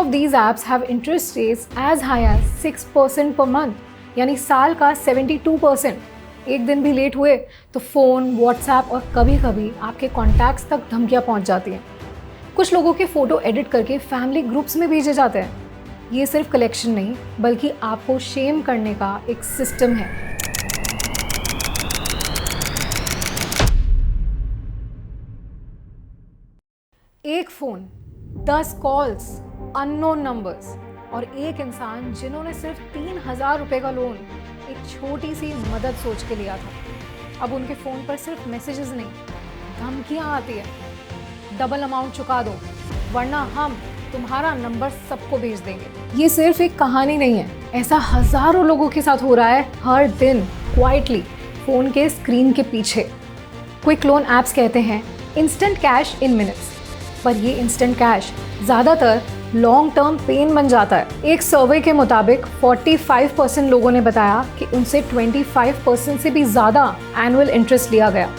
of these apps have interest rates as high as 6% per month, यानी साल का 72%। एक दिन भी लेट हुए तो फ़ोन, व्हाट्सएप और कभी कभी आपके कॉन्टैक्ट्स तक धमकियाँ पहुँच जाती हैं। कुछ लोगों के फ़ोटो एडिट करके फैमिली ग्रुप्स में भेजे जाते हैं। ये सिर्फ कलेक्शन नहीं बल्कि आपको शेम करने का एक सिस्टम है। एक फ़ोन, 10 कॉल्स, अननोन नंबर्स और एक इंसान जिन्होंने सिर्फ 3,000 रुपये का लोन एक छोटी सी मदद सोच के लिया था। अब उनके फ़ोन पर सिर्फ मैसेजेस नहीं, धमकियाँ आती है, डबल अमाउंट चुका दो वरना हम तुम्हारा नंबर सबको भेज देंगे। ये सिर्फ एक कहानी नहीं है, ऐसा हज़ारों लोगों के साथ हो रहा है हर दिन, क्वाइटली फ़ोन के स्क्रीन के पीछे। क्विक लोन ऐप्स कहते हैं इंस्टेंट कैश इन मिनट्स, पर ये इंस्टेंट कैश ज़्यादातर लॉन्ग टर्म पेन बन जाता है। एक सर्वे के मुताबिक 45% लोगों ने बताया कि उनसे 25% से भी ज़्यादा एनुअल इंटरेस्ट लिया गया।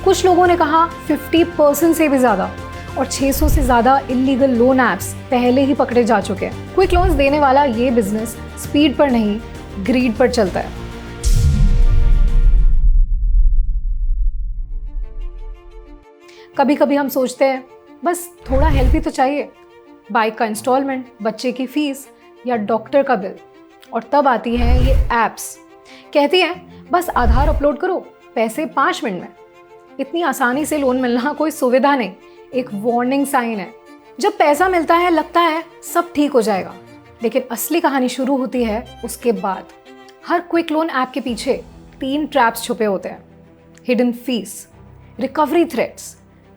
कुछ लोगों ने कहा 50% से भी ज़्यादा, और 600 से ज़्यादा इलीगल लोन ऐप्स पहले ही पकड़े जा चुके हैं। क्विक लोन्स देने वाला ये बिजनेस स्पीड पर नहीं, ग्रीड पर चलता है। कभी कभी हम सोचते हैं बस थोड़ा हेल्प ही तो चाहिए, बाइक का इंस्टॉलमेंट, बच्चे की फीस या डॉक्टर का बिल, और तब आती हैं ये ऐप्स। कहती हैं बस आधार अपलोड करो, पैसे 5 मिनट में। इतनी आसानी से लोन मिलना कोई सुविधा नहीं, एक वार्निंग साइन है। जब पैसा मिलता है लगता है सब ठीक हो जाएगा, लेकिन असली कहानी शुरू होती है उसके बाद। हर क्विक लोन ऐप के पीछे 3 ट्रैप्स छुपे होते हैं: hidden fees, recovery threats,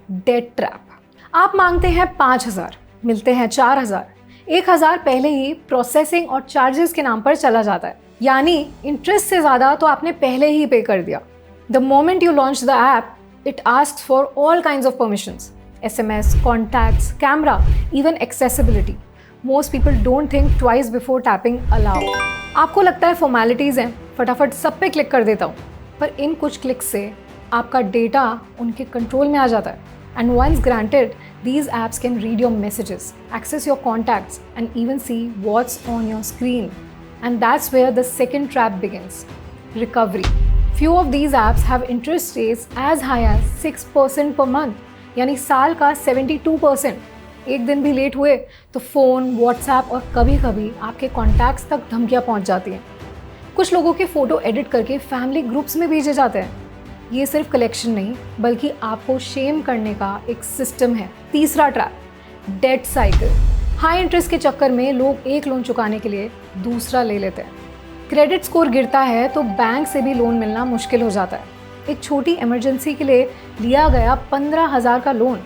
debt trap. आप मांगते हैं 5,000, मिलते हैं 4,000। 1,000 पहले ही प्रोसेसिंग और चार्जेस के नाम पर चला जाता है, यानी इंटरेस्ट से ज़्यादा तो आपने पहले ही पे कर दिया। The moment you launch the app, it asks for all kinds of permissions, SMS, contacts, camera, even accessibility. Most people don't think twice before tapping allow. आपको लगता है फॉर्मेलिटीज़ हैं, फटाफट सब पे क्लिक कर देता हूँ, पर इन कुछ क्लिक से आपका डेटा उनके कंट्रोल में आ जाता है। And once granted, these apps can read your messages, access your contacts, and even see what's on your screen. And that's where the second trap begins: recovery. Few of these apps have interest rates as high as 6% per month, यानी साल का 72%। एक दिन भी late हुए तो phone, WhatsApp और कभी कभी आपके कॉन्टैक्ट्स तक धमकियाँ पहुँच जाती हैं। कुछ लोगों के फ़ोटो एडिट करके फैमिली ग्रुप्स में भेजे जाते हैं। ये सिर्फ कलेक्शन नहीं बल्कि आपको शेम करने का एक सिस्टम है। तीसरा trap, debt cycle. High interest के चक्कर में लोग एक लोन चुकाने के लिए दूसरा ले लेते हैं। क्रेडिट स्कोर गिरता है तो बैंक से भी लोन मिलना मुश्किल हो जाता है। एक छोटी इमरजेंसी के लिए लिया गया 15,000 का लोन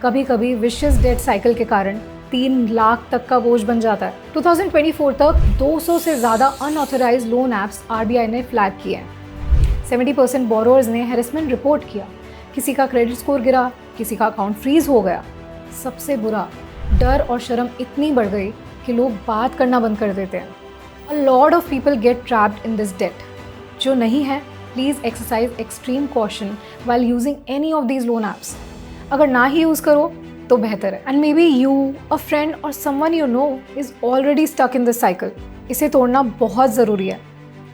कभी कभी विशियस डेट साइकिल के कारण 3 लाख तक का बोझ बन जाता है। 2024 तक 200 से ज़्यादा अनऑथराइज्ड लोन ऐप्स RBI ने फ्लैग किए हैं। 70% बोरोअर्स ने हैरेसमेंट रिपोर्ट किया, किसी का क्रेडिट स्कोर गिरा, किसी का अकाउंट फ्रीज हो गया। सबसे बुरा, डर और शर्म इतनी बढ़ गई कि लोग बात करना बंद कर देते हैं। A lot of people get trapped in this debt. जो नहीं है, please exercise extreme caution while using any of these loan apps. अगर ना ही यूज़ करो तो बेहतर है। And maybe you, a friend or someone you know is already stuck in this cycle. इसे तोड़ना बहुत ज़रूरी है।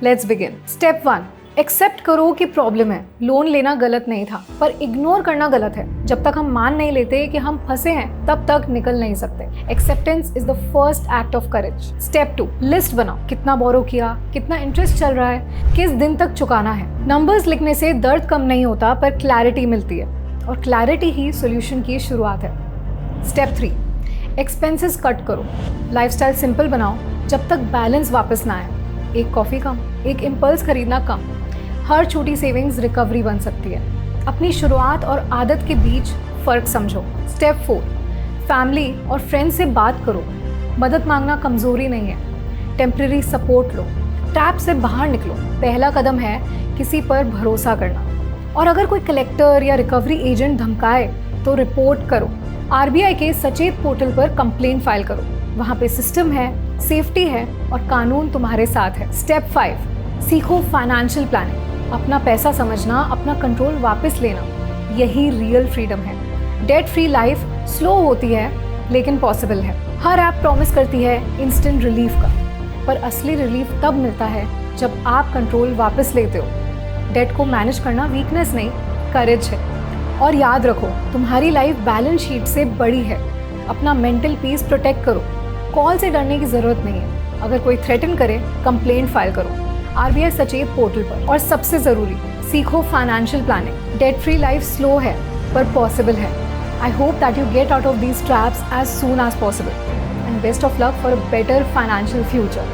Let's begin. Step 1. एक्सेप्ट करो कि प्रॉब्लम है। लोन लेना गलत नहीं था, पर इग्नोर करना गलत है। जब तक हम मान नहीं लेते कि हम फंसे हैं तब तक निकल नहीं सकते। Acceptance is the first act of courage. Step 2, list बनाओ। कितना बोरो किया, कितना इंटरेस्ट चल रहा है, किस दिन तक चुकाना है। नंबर्स लिखने से दर्द कम नहीं होता, पर क्लैरिटी मिलती है, और क्लैरिटी ही सोल्यूशन की शुरुआत है। स्टेप 3, एक्सपेंसेस कट करो। लाइफस्टाइल सिंपल बनाओ जब तक बैलेंस वापस ना आए। एक कॉफ़ी कम, एक इम्पल्स खरीदना कम। हर छोटी सेविंग्स रिकवरी बन सकती है। अपनी शुरुआत और आदत के बीच फ़र्क समझो। स्टेप 4, फैमिली और फ्रेंड्स से बात करो। मदद मांगना कमज़ोरी नहीं है, टेम्परेरी सपोर्ट लो। ट्रैप से बाहर निकलो। पहला कदम है किसी पर भरोसा करना, और अगर कोई कलेक्टर या रिकवरी एजेंट धमकाए तो रिपोर्ट करो। RBI के सचेत पोर्टल पर कंप्लेंट फाइल करो। वहाँ पे सिस्टम है, सेफ्टी है और कानून तुम्हारे साथ है। स्टेप 5, सीखो फाइनेंशियल प्लानिंग। अपना पैसा समझना, अपना कंट्रोल वापस लेना, यही रियल फ्रीडम है। डेट फ्री लाइफ स्लो होती है, लेकिन पॉसिबल है। हर ऐप प्रॉमिस करती है इंस्टेंट रिलीफ का, पर असली रिलीफ तब मिलता है जब आप कंट्रोल वापस लेते हो। डेट को मैनेज करना वीकनेस नहीं, करेज है। और याद रखो, तुम्हारी लाइफ बैलेंस शीट से बड़ी है। अपना मेंटल पीस प्रोटेक्ट करो। कॉल से डरने की ज़रूरत नहीं है। अगर कोई थ्रेटन करे, कंप्लेंट फाइल करो RBI सचेत पोर्टल पर। और सबसे ज़रूरी, सीखो financial planning. Debt free life slow है पर पॉसिबल है। I hope that you get out of these traps as soon as possible and best of luck for a better financial future.